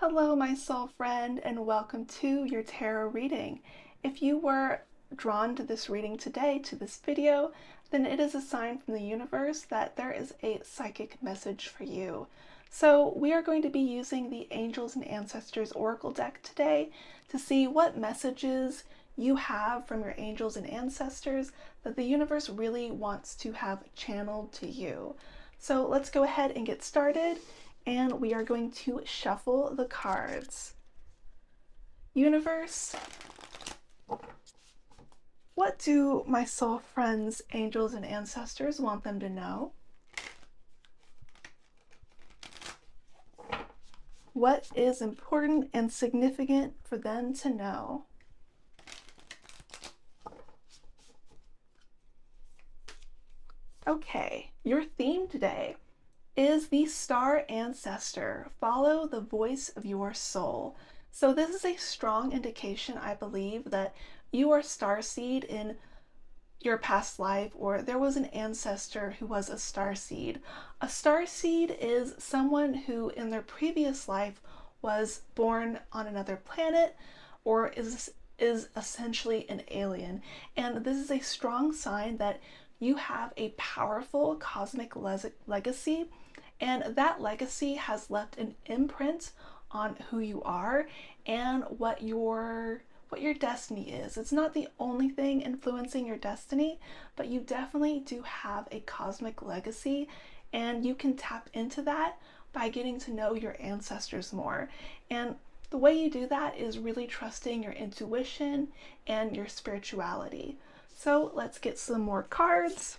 Hello, my soul friend, and welcome to your tarot reading. If you were drawn to this reading today, to this video, then it is a sign from the universe that there is a psychic message for you. So we are going to be using the Angels and Ancestors Oracle deck today to see what messages you have from your angels and ancestors that the universe really wants to have channeled to you. So let's go ahead and get started, and we are going to shuffle the cards. Universe, what do my soul friends, angels, and ancestors want them to know? What is important and significant for them to know? Okay, your theme today is the star ancestor. Follow the voice of your soul. So this is a strong indication, I believe, that you are starseed in your past life, or there was an ancestor who was a starseed. A starseed is someone who in their previous life was born on another planet or is essentially an alien. And this is a strong sign that you have a powerful cosmic legacy, and that legacy has left an imprint on who you are and what your destiny is. It's not the only thing influencing your destiny, but you definitely do have a cosmic legacy, and you can tap into that by getting to know your ancestors more. And the way you do that is really trusting your intuition and your spirituality. So let's get some more cards.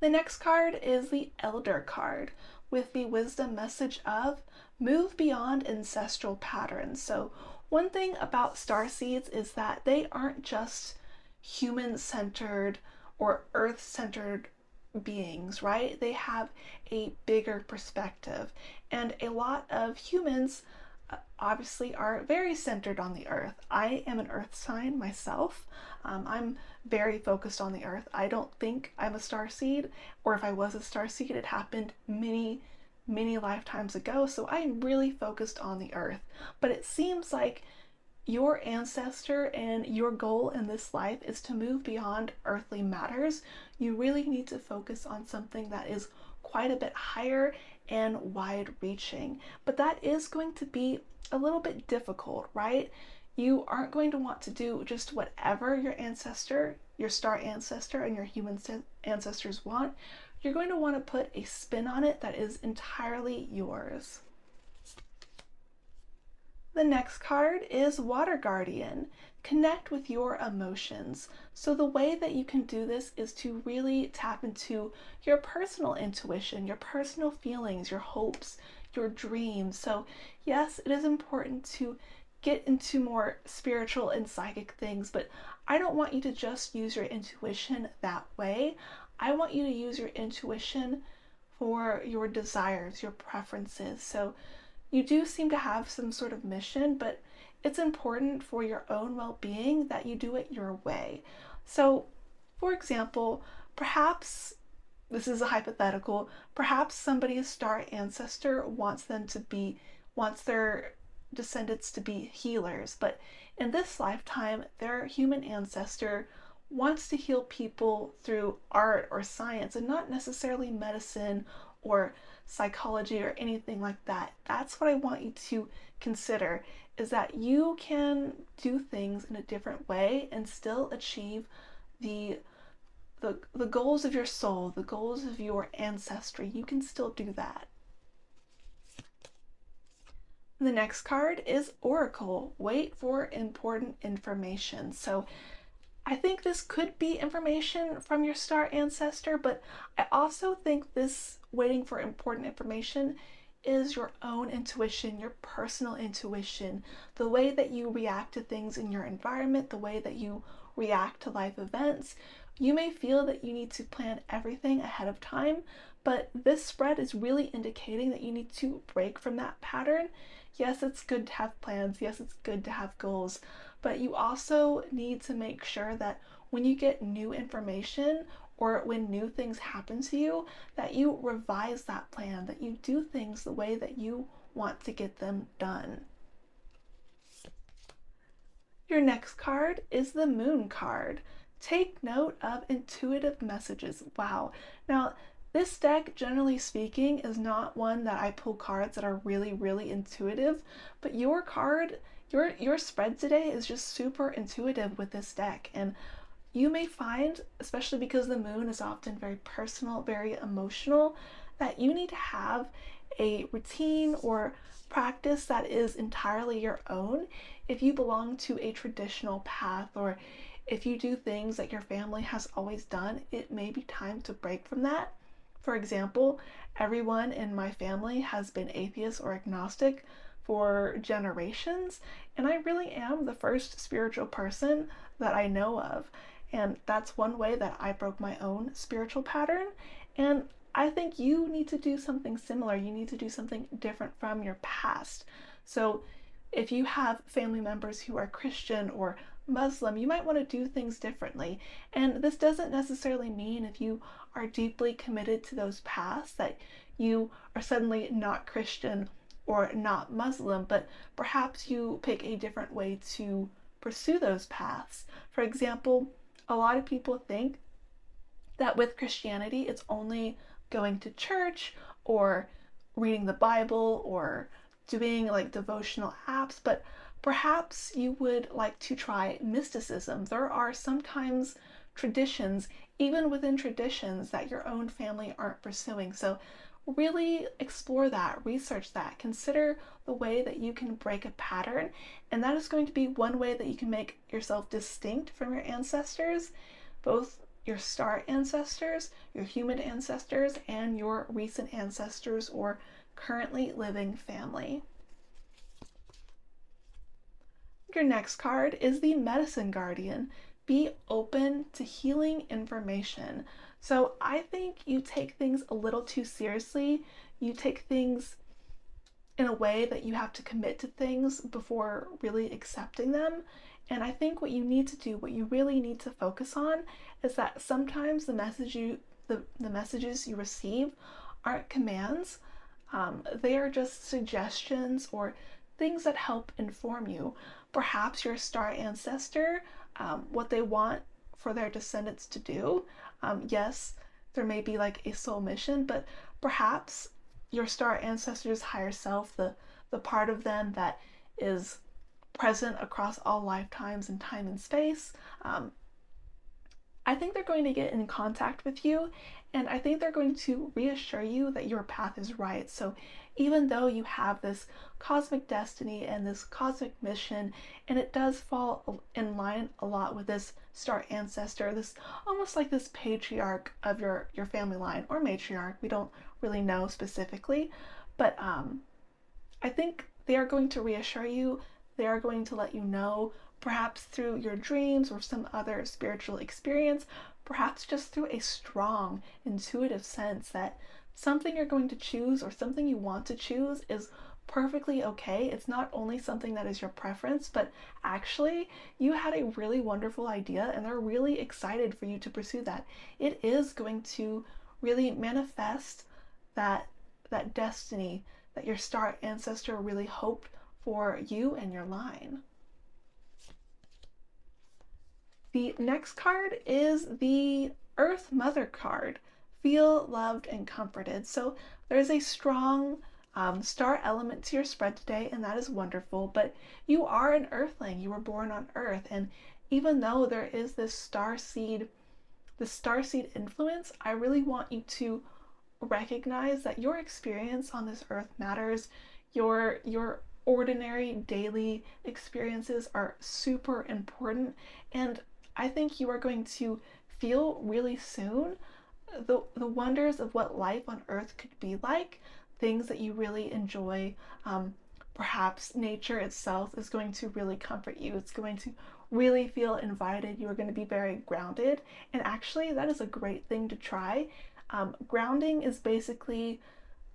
The next card is the Elder card with the wisdom message of move beyond ancestral patterns. So one thing about starseeds is that they aren't just human-centered or earth-centered beings, right? They have a bigger perspective, and a lot of humans obviously are very centered on the earth. I am an earth sign myself. I'm very focused on the earth. I don't think I'm a starseed, or if I was a starseed, it happened many lifetimes ago. So I'm really focused on the earth. But it seems like your ancestor and your goal in this life is to move beyond earthly matters. You really need to focus on something that is quite a bit higher and wide reaching. But that is going to be a little bit difficult, right? You aren't going to want to do just whatever your ancestor, your star ancestor, and your human ancestors want. You're going to want to put a spin on it that is entirely yours. The next card is Water Guardian. Connect with your emotions. So the way that you can do this is to really tap into your personal intuition, your personal feelings, your hopes, your dreams. So yes, it is important to get into more spiritual and psychic things, but I don't want you to just use your intuition that way. I want you to use your intuition for your desires, your preferences. So you do seem to have some sort of mission, but it's important for your own well-being that you do it your way. So, for example, perhaps, this is a hypothetical, perhaps somebody's star ancestor wants their descendants to be healers, but in this lifetime, their human ancestor wants to heal people through art or science and not necessarily medicine or psychology or anything like that. That's what I want you to consider, is that you can do things in a different way and still achieve the goals of your soul, the goals of your ancestry. You can still do that. The next card is Oracle. Wait for important information. So I think this could be information from your star ancestor, but I also think this waiting for important information is your own intuition, your personal intuition, the way that you react to things in your environment, the way that you react to life events. You may feel that you need to plan everything ahead of time, but this spread is really indicating that you need to break from that pattern. Yes, it's good to have plans. Yes, it's good to have goals, but you also need to make sure that when you get new information or when new things happen to you, that you revise that plan, that you do things the way that you want to get them done. Your next card is the Moon card. Take note of intuitive messages. Wow. Now, this deck, generally speaking, is not one that I pull cards that are really, really intuitive, but your card, your spread today is just super intuitive with this deck. And you may find, especially because the moon is often very personal, very emotional, that you need to have a routine or practice that is entirely your own. If you belong to a traditional path, or if you do things that your family has always done, it may be time to break from that. For example, everyone in my family has been atheist or agnostic for generations, and I really am the first spiritual person that I know of. And that's one way that I broke my own spiritual pattern. And I think you need to do something similar. You need to do something different from your past. So if you have family members who are Christian or Muslim, you might want to do things differently. And this doesn't necessarily mean if you are deeply committed to those paths that you are suddenly not Christian or not Muslim, but perhaps you pick a different way to pursue those paths. For example, a lot of people think that with Christianity, it's only going to church or reading the Bible or doing like devotional apps, but perhaps you would like to try mysticism. There are sometimes traditions, even within traditions, that your own family aren't pursuing. So really explore that, research that, consider the way that you can break a pattern, and that is going to be one way that you can make yourself distinct from your ancestors, both your star ancestors, your human ancestors, and your recent ancestors or currently living family. Your next card is the Medicine Guardian. Be open to healing information. So I think you take things a little too seriously. You take things in a way that you have to commit to things before really accepting them. And I think what you need to do, what you really need to focus on, is that sometimes the messages you receive aren't commands. They are just suggestions or things that help inform you. Perhaps your star ancestor, what they want for their descendants to do. Yes, there may be like a soul mission, but perhaps your star ancestor's higher self, the part of them that is present across all lifetimes in time and space, I think they're going to get in contact with you, and I think they're going to reassure you that your path is right. So even though you have this cosmic destiny and this cosmic mission, and it does fall in line a lot with this star ancestor, this almost like this patriarch of your family line, or matriarch, we don't really know specifically, but I think they are going to reassure you. They are going to let you know, perhaps through your dreams or some other spiritual experience, perhaps just through a strong intuitive sense, that something you're going to choose or something you want to choose is perfectly okay. It's not only something that is your preference, but actually you had a really wonderful idea and they're really excited for you to pursue that. It is going to really manifest that destiny that your star ancestor really hoped for you and your line. The next card is the Earth Mother card. Feel loved and comforted. So there's a strong star element to your spread today, and that is wonderful, but you are an earthling. You were born on Earth, and even though there is this star seed influence, I really want you to recognize that your experience on this earth matters. Your ordinary daily experiences are super important, and I think you are going to feel really soon the wonders of what life on earth could be like, things that you really enjoy. Perhaps nature itself is going to really comfort you. It's going to really feel invited. You are going to be very grounded, and actually that is a great thing to try. Grounding is basically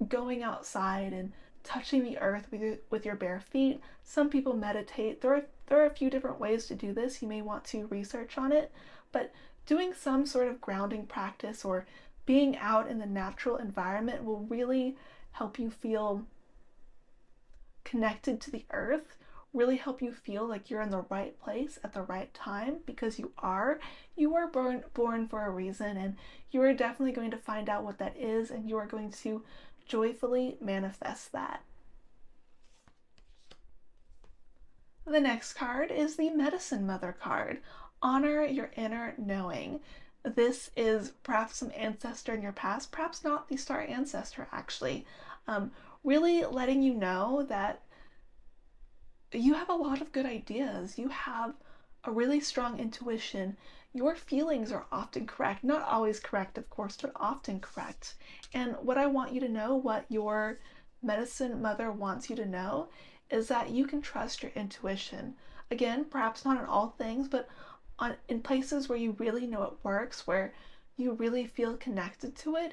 going outside and touching the earth with your bare feet. Some people meditate. There are a few different ways to do this. You may want to research on it, but doing some sort of grounding practice or being out in the natural environment will really help you feel connected to the earth really help you feel like you're in the right place at the right time, because you were born for a reason, and you are definitely going to find out what that is, and you are going to joyfully manifest that. The next card is the Medicine Mother card. Honor your inner knowing. This is perhaps some ancestor in your past, perhaps not the star ancestor actually, really letting you know that you have a lot of good ideas. You have a really strong intuition. Your feelings are often correct. Not always correct, of course, but often correct. And what I want you to know, what your medicine mother wants you to know, is that you can trust your intuition. Again, perhaps not in all things, but in places where you really know it works, where you really feel connected to it,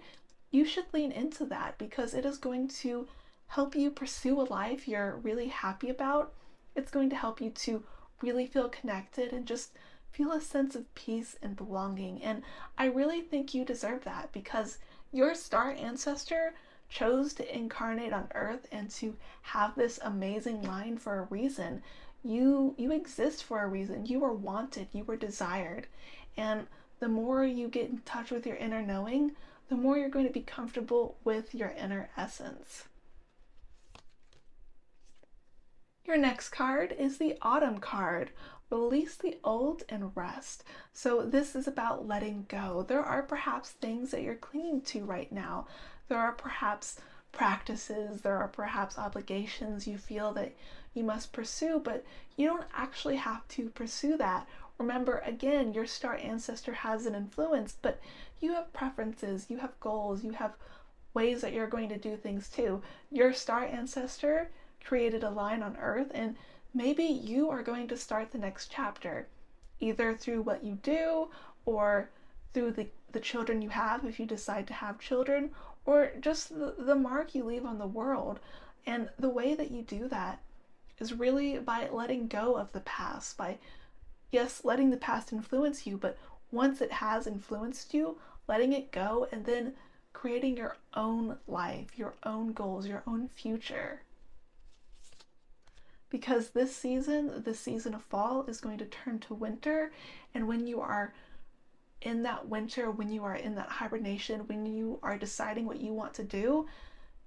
you should lean into that, because it is going to help you pursue a life you're really happy about. It's going to help you to really feel connected and just feel a sense of peace and belonging. And I really think you deserve that, because your star ancestor chose to incarnate on Earth and to have this amazing line for a reason. You exist for a reason. You were wanted, you were desired. And the more you get in touch with your inner knowing, the more you're going to be comfortable with your inner essence. Your next card is the Autumn card. Release the old and rest. So this is about letting go. There are perhaps things that you're clinging to right now. There are perhaps practices, there are perhaps obligations you feel that you must pursue, but you don't actually have to pursue that. Remember, again, your star ancestor has an influence, but you have preferences, you have goals, you have ways that you're going to do things too. Your star ancestor created a line on Earth, and maybe you are going to start the next chapter, either through what you do, or through the children you have if you decide to have children, or just the mark you leave on the world. And the way that you do that is really by letting go of the past, by, yes, letting the past influence you, but once it has influenced you, letting it go, and then creating your own life, your own goals, your own future. Because this season, the season of fall, is going to turn to winter, and when you are in that winter, when you are in that hibernation, when you are deciding what you want to do,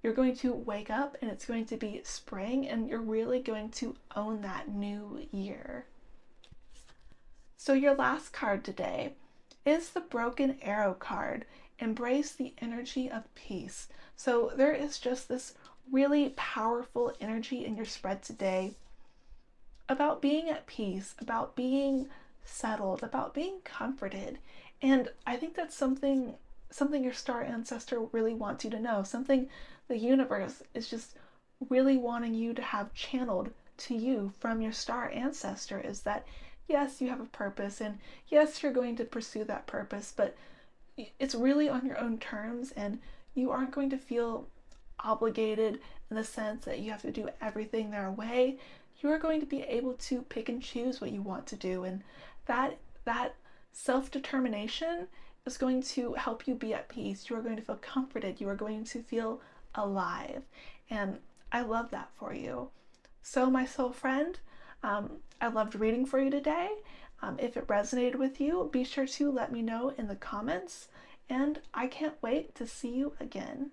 you're going to wake up and it's going to be spring, and you're really going to own that new year. So your last card today is the Broken Arrow card. Embrace the energy of peace. So there is just this really powerful energy in your spread today about being at peace, about being settled, about being comforted. And I think that's something your star ancestor really wants you to know, something the universe is just really wanting you to have channeled to you from your star ancestor, is that yes, you have a purpose, and yes, you're going to pursue that purpose, but it's really on your own terms, and you aren't going to feel obligated in the sense that you have to do everything their way. You are going to be able to pick and choose what you want to do, and that self-determination is going to help you be at peace. You are going to feel comforted. You are going to feel alive, and I love that for you. So my soul friend, I loved reading for you today. If it resonated with you, be sure to let me know in the comments, and I can't wait to see you again.